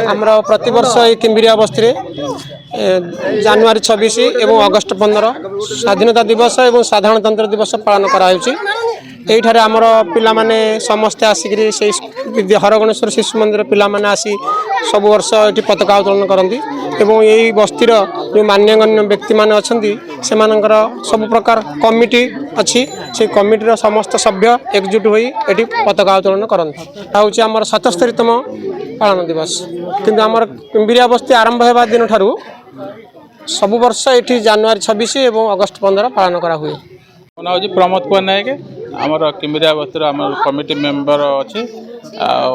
आमर प्रतिवर्ष ये किम्बिरिया बस्ती जानुरी 26 और अगस्ट 15 स्वाधीनता दिवस और साधारणतंत्र दिवस पालन कराई आमर पिलाने समस्ते आसिक हरगणेश्वर शिशु मंदिर पिलाने आसी सब वर्ष ये पताका उत्तोलन करती यही बस्तीर जो मान्यगण्य व्यक्ति मैंने अच्छा से सब प्रकार कमिटी अच्छी से कमिटीर समस्त सभ्य एकजुट हो पताका उत्तोलन करती हूँ आमर 77तम पालन दिवस किंतु आमर किम्बिरिया बस्ती आरंभ होगा दिन ठारू सब वर्ष ये जानुरी 26 और अगस्ट 15 पालन करा हुए। मोना हूँ प्रमोद कुमार नायक आमर किम्बिरिया बस्तीर आम कमिटी मेम्बर अच्छे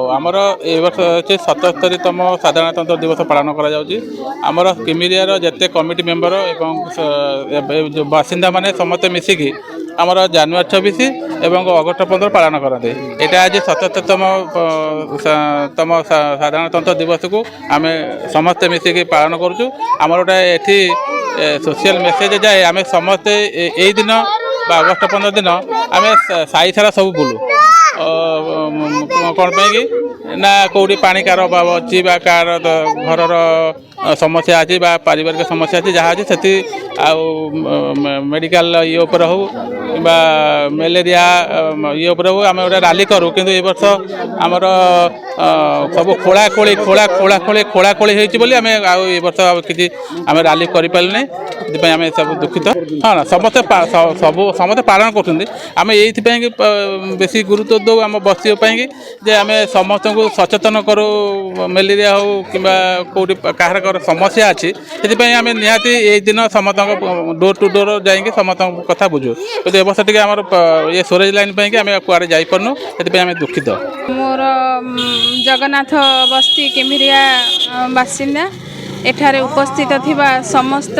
आमर ए वर्ष अच्छे 77तम साधारणतंत्र दिवस पालन करमर किम्बिरिया जिते कमिटी मेम्बर और जो बासिंदा माने समस्ते मिसिकी आमर जानुरी 26 और अगस्ट 15 पालन करते यहाँ आज 77तम साधारणतंत्र दिवस को आम समस्ते मिसिकी पालन करुँ आमर गोटे ये सोशल मेसेज जाए आम समस्ते यही दिन अगस्ट 15 दिन आम साई सारा सब बुलू कौन कि ना कौटी पानी कार अभाव अच्छी कार घर समस्या अच्छी पारिवारिक समस्या अच्छी जहाँ अच्छी से मेडिकल ये हो कि मलेरिया ये हो आम गोटे राली करूँ कि ये वर्ष आमर सब खोलाखोली खोलाखोली खोलाखोली होती आम ये वर्ष किसी आम राली करें आम सब दुखित हाँ समस्ते सब समस्ते पालन करें ये बेसी गुरुत्व दो आम बस्ती जे आम समस्त को सचेतन करूँ मलेरिया हो कि कौटी कह समस्या अच्छी से आम निहाती ये दिन समस्त डोर टू डोर जाकि समस्त कथा बुझू तो वर्ष टे आम ये स्टोरेज लाइन आम कुआड़े जापरनु से आम दुखित। मोर जगन्नाथ बस्ती किम्बिरिया बासिंदा एठारे उपस्थित थिबा समस्त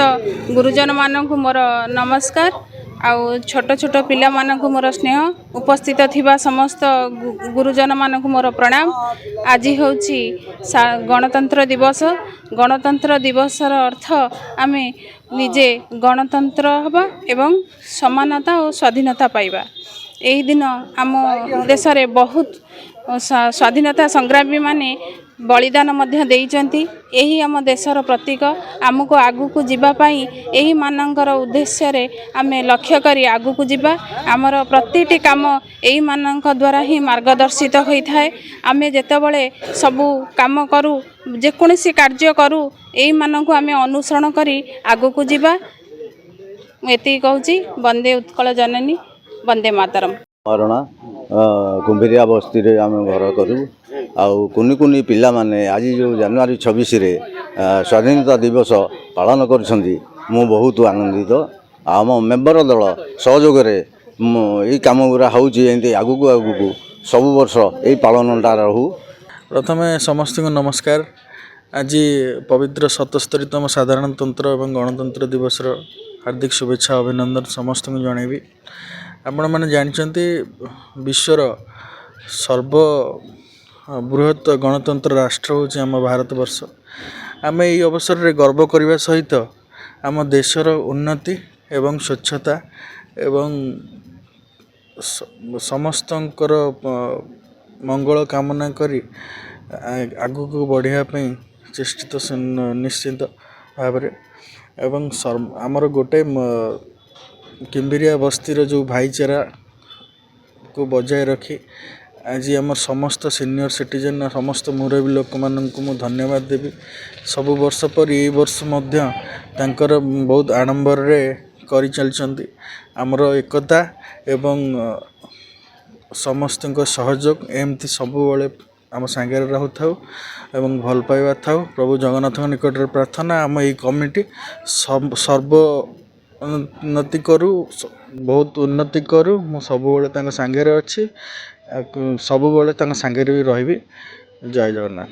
गुरुजन मानक मोर नमस्कार आउ छोट छोट पिला मानक मोर स्नेह उपस्थित थिबा समस्त गुरुजन मानक मोर प्रणाम। आज होची गणतंत्र दिवसर अर्थ आमे निजे गणतंत्र हबा एवं समानता और स्वाधीनता पाइबा। एही दिन आम देश रे बहुत स्वाधीनता संग्रामी माने बलिदान मध्य देइचंती एही आम देशर प्रतीक आमको आगु को जीवा पाई एही मानकर उद्देश्य रे आमे लक्ष्य करी आगु को जीवा आमर प्रतिटी काम एही मानक द्वारा ही मार्गदर्शित होई थाए। आमे जेतेबेले सबु काम करू जेकोसी कार्य करू एही मानक आमे अनुसरण करी आगु को जीवा। एति कहूची वंदे उत्कल जननी वंदे मातरम। मरणा कुम्भिरिया बस्ती रे आम घर करूँ आउ कुनि कुनि पिला माने आज जो जानुरी 26 रे स्वाधीनता दिवस पालन करछंती मु बहुत आनंदित आम मेम्बर दल सहयोग यही काम गुरा होती आगु को सब वर्ष यही पालनटा रहू। प्रथम समस्त को नमस्कार। आज पवित्र 77तम साधारणतंत्र और गणतंत्र दिवस हार्दिक शुभेच्छा अभिनंदन समस्त को जनइबी। आपण मैंने जानते विश्वर सर्व बृहत गणतंत्र राष्ट्र हूँ आम भारत वर्ष। आम यही अवसर में गर्व करने सहित आम देशर उन्नति एवं स्वच्छता एवं समस्तंकर मंगल कामना करी आगु को बढ़ापी चेष्टित निश्चित भाव एवं आमर गोटे किम्बिरिया बस्तीर जो भाईचारा को बजाय रखी आज आम समस्त सीनियर सिटीजन समस्त मुरबी लोक मानक मु धन्यवाद देवी। सबु वर्ष पर ये वर्ष मध्य तांकर बहुत आडंबर रे करि चलचंती आमर एकता एवं समस्त सहयोग एमती सबु बेले आम सांगे रहू था एवं भल पाइबा था। प्रभु जगन्नाथ निकट प्रार्थना आम ये कमिटी सर्व उन्नति करू बहुत उन्नति करू मु सबुबले सांगे अच्छी सबुबले सांगे भी रही। जय जगन्नाथ।